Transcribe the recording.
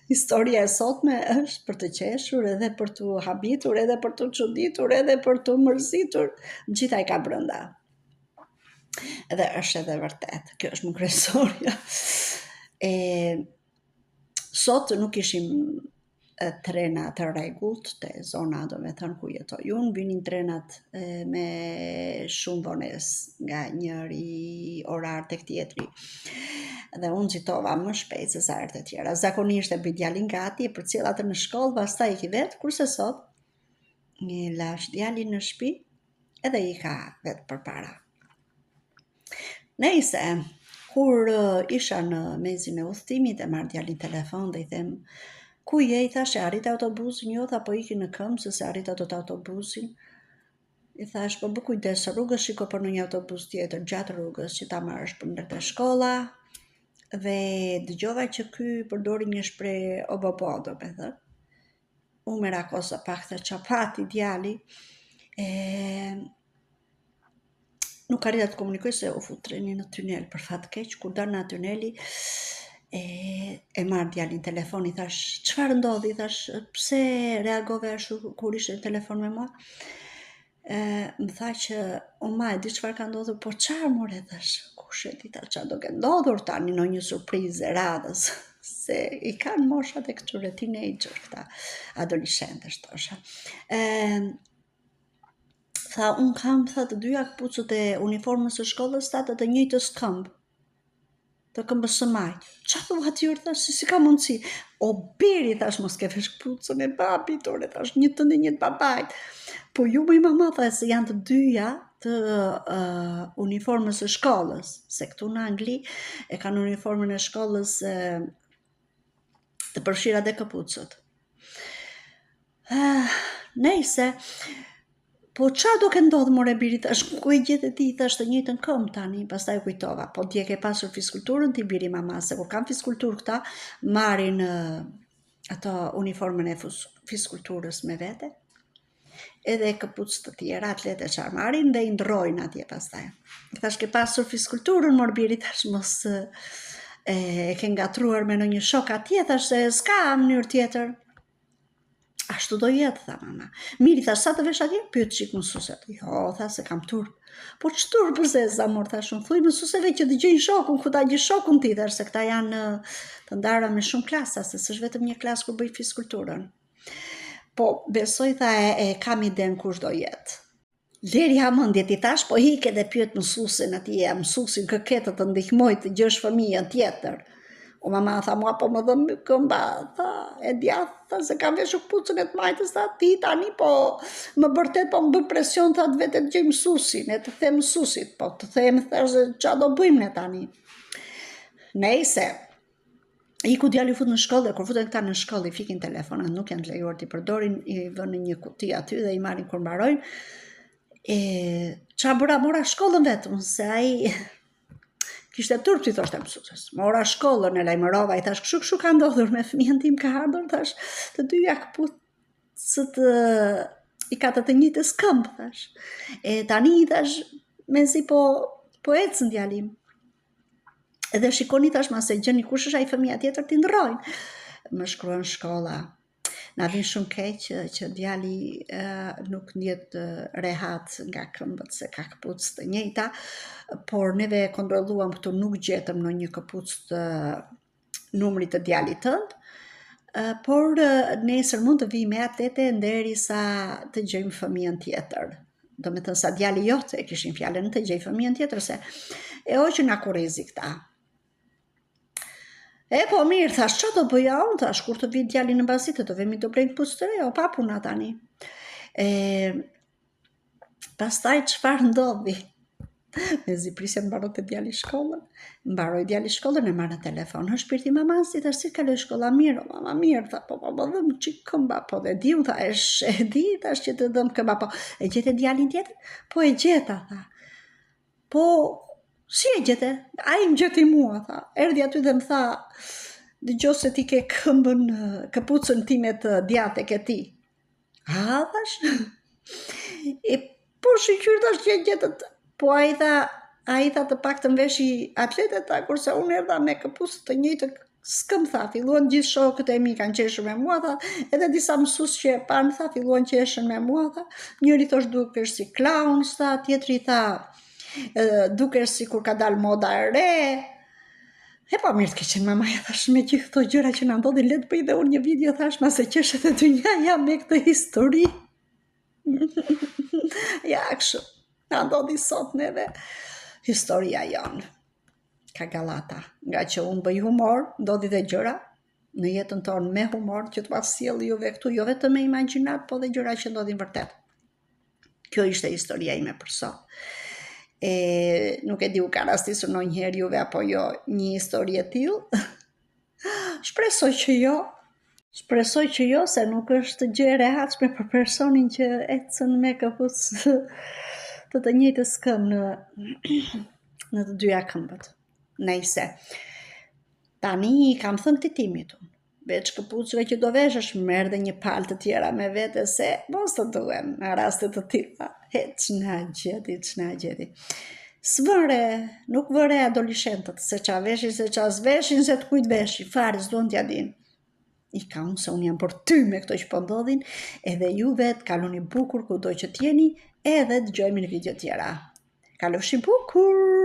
Historia e sotme është për të qeshur, edhe për të habitur, edhe për të çuditur, edhe për të mërzitur, gjitha i ka brenda. Edhe është edhe vërtet, kjo është më kryesorja. Sot nuk ishim trena të rregullt te zona, domethënë ku jetoj unë, vinin trenat me shumë vonesë nga njëri orar tek tjetri. Dhe unë xhitova më shpejt se sa herët e tjera. Zakonisht e bëj djalin gati, e përcjell atë në shkollë, pastaj i vet, kurse sot e lash djalin në shtëpi edhe i ka vet përpara. Nejse, kur isha në mezin e udhëtimit e marr djalin telefon dhe i them ku je, i thash, e arrit autobusin, jo, tha, po iki në këmbë se arrit atot autobusin. I thash, po bë kujdes, rrugës shiko për ndonjë autobus tjetër gjatë rrugës që ta marrësh përndër te shkolla. Dhe dëgjova që ky përdori një shprehje obopo, domethënë. U mera kosa pak të çapati djali, nuk arrita të komunikoj se u fut treni në tunel, për fat keq, kur dal nga tuneli, e marr djalin telefon, i thash, çfarë ndodhi? I thash, pse reagove ashtu kur ishe në telefon me mua? Më tha që, o ma, e di çfarë ka ndodhur, po çfarë more, thash, kush e di çfarë do ke ndodhur tani, në një surprizë radhës, se i kanë moshat e këtyre teenager, këta adoleshentësh, thosha. Tha, unë kam, tha, të dyja këpucët e uniformës së shkollës, tha, të njëjtës këmbë, të këmbës së majt. Qa thua atyre, thash, si ka mundësi? O biri, thash, mos ke vesh këpucën e babit, ore, thash, një të njët babajt. Po ju më i mama, tha, se janë të dyja të uniformës së shkollës, se këtu në Angli e kanë uniformën e shkollës të përfshira dhe këpucët. Nejse, po qa do ke ndodhë more biri, thash, ku e gjetë ti, thash, të njëjtën këmbë tani, pastaj kujtova, po dje ke pasur fiskulturën ti biri mama, se kur kam fiskulturë këta, marrin ato uniformën e fiskulturës me vete, edhe këpucë të tjera, atlete çfarë marrin dhe i ndrojnë atje pastaj. Thash, ke pasur fiskulturën, mor biri, thash, mos e ke ngatruar me ndonjë shok atje, thash, se s'ka mënyrë tjetër. Ashtu do jetë, tha mama. Miri, thash, sa të vesh atje? Pyet çik mësueset. Jo, tha, se kam turp. Po ç'turp pëse zamor, thash, unë thuj mësueseve që dëgjojnë shokun, ku ta gjej shokun ti, thash, se këta janë të ndara me shumë klasa, se s'është vetëm një klasë kur bëj fiskulturën. Po, besoj, tha, e kam iden kush do jetë. Leri ha mendje, ti thash, po hike dhe pyet mësuesin atje, mësuesin këket të ndihmoj të gjesh fëmijën tjetër. O mama tha, mua po më dhëmë këmba, tha, e djath, tha, se kam veshur këpucën e të majtës, tha, ti tani, po, më bërtet, po më bë presion, tha, të vete të gjej mësuesin, e të them mësuesit, po, të them, thash, qa do bëjmë ne tani. Nejse, iku djali fut në shkollë, dhe kur futen këta në shkollë, i fikin telefonat, nuk janë të lejuar t'i përdorin, i vënë një kuti aty dhe i marrin kur mbarojnë. Qa bëra, mora shkollën vetëm, se ai kishte turp, si thoshte mësues. Mora shkollën, e lajmërova, i thash, kështu ka ndodhur me fëmijën tim, ka ardhur, thash, të dyja këpucët i ka të njëjtës këmbë, thash. Tani, thash, mezi po ecën djalim. Edhe shikoni, thash, ma se gjeni kush është ai fëmija tjetër t'i ndrojnë. Më shkruan shkolla. Na vin shumë keq që djali nuk ndjet rehat nga këmbët se ka këpucë të njëjta, por neve kontrolluam këtu, nuk gjetëm në një këpucë të numrit të djalit tënd, por nesër mund të vi me atlete nderisa të gjejmë fëmijën tjetër. Do me thënë sa djali jote e kishin fjalën të gjej fëmijën tjetër, se e hoqën nga kurrezi këta. Po mirë, thash, qa do bëja unë, thash, kur të vi djali në bazitë, do vemi të brejnë këpucë të reja, o pa puna tani. Pastaj çfarë ndodhi? Me ziprisja mbaroi të djali shkollën, mbaroi djali shkollën, e marrë në telefon, hë shpirti mamas, si thash, si kaloj shkolla mirë, o mama mirë, tha, po dhëm çik këmba, po dhe di, tha, e di, thash që të dhëm këmba, po e gjete djalin tjetër? Po e gjeta, tha. Po si e gjete? Ai më gjeti mua, tha. Erdhi aty dhe më tha, dëgjoj se ti ke këmbën, këpucën time të djatë e ke ti. A, thash? Po shiqyr, thash, që e gjetët. Po ai tha të pak të mveshi atletet, kurse unë erdha me këpucë të njëjtë s'këm tha, filluan gjithë shokët e mi kanë qeshur me mua, tha, edhe disa mësues që e pan, tha, filluan qeshën me mua, tha, njëri thosh dukesh si clown, tha, tjetri tha, dukesh si kur ka dalë moda e re. E pa mirë të keqen mamaja, thash, me gjithë këto gjëra që na ndodhin, le të bëj dhe unë një video, thash, ma se qeshet e dynjaja me këtë histori. Ja, kështu, na ndodhi sot neve historia jonë. Ka gallata, nga që unë bëj humor, ndodhi dhe gjëra në jetën tonë me humor, që të pas sjell juve këtu, jo vetëm me imagjinat, po dhe gjëra që ndodhin vërtet. Kjo ishte historia ime për sot. Nuk e di u ka rastisur ndonjëherë juve apo jo një histori e tillë. Shpresoj që jo. Shpresoj që jo, se nuk është gjë e rehatshme për personin që ecën me këpuc të njëjtës këmbë në të dyja këmbët. Nejse, tani kam thënë titimit unë, veç këpucëve që do veshësh, merr dhe një palë të tjera me vete, se mos të duhen në raste të tilla. Ç'na gjeti. S'vëre, nuk vëre adoleshentët, se qa veshin, se qa s'veshin, se të kujt veshin, fare s'duan t'ja din. I ka unë se unë jam për ty me këto që po ndodhin, edhe juve të kaloni bukur kudo që t'jeni, edhe dëgjojmë në video tjera. Kalofshi bukur!